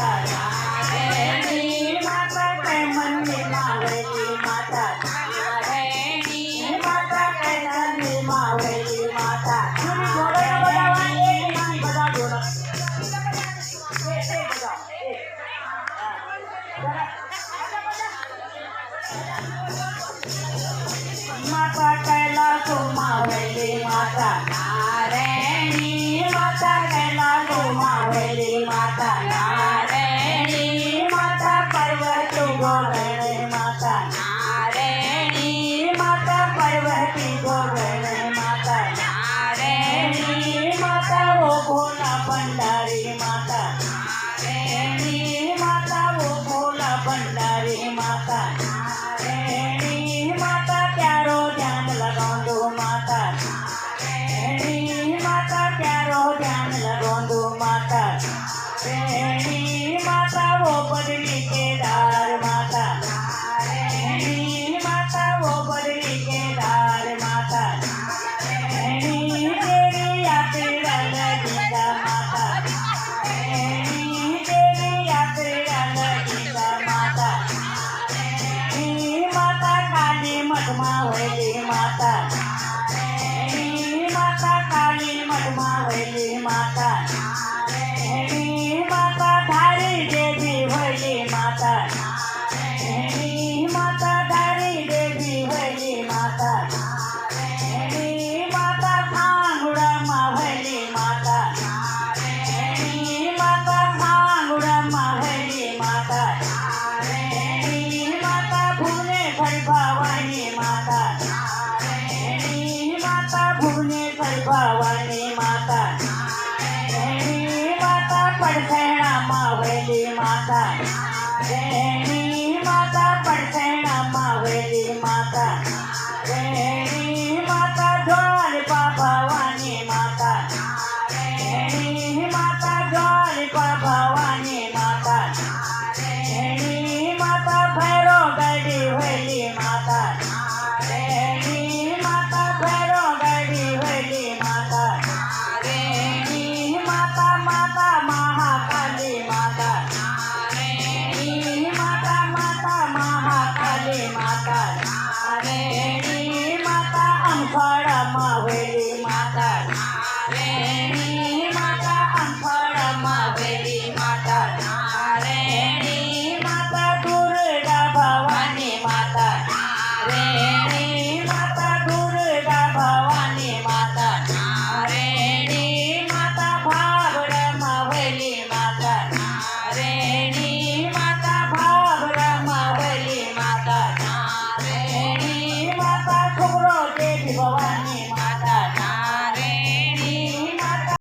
माता नारायणी माता कैमनी मावली माता नारायणी माता कैमनी मावली माता माता कैलास मावली माता नारायणी माता कैलास मावली माता नारायणी माता पार्वती गोगण माता नारायणी माता पार्वती गोगण माता नारायणी माता वो भोला भंडारी माता नारायणी माता वो भोला भंडारी माता नारायणी माता प्यारो ध्यान लगाओ दो माता नारायणी माता प्यारो ध्यान लगाओ दो माता नारायणी माता वो बदली केदार माता नारायणी माता वो बदली केदार माता नारायणी तेरी यात्रा लगीगा माता नारायणी तेरी यात्रा लगीगा माता नारायणी माता काली मठमा होली माता नारायणी माता काली मठमा होली माता नारायणी माता धारी देवी होली माता नारायणी माता धारी देवी होली माता नारायणी माता सांगुडमा होली माता नारायणी माता सांगुडमा होली माता नारायणी माता भुवनेश्वर भवानी माता नारायणी माता भुवनेश्वर भवानी माता नारायणी माता पडसैणा मावली माता नारायणी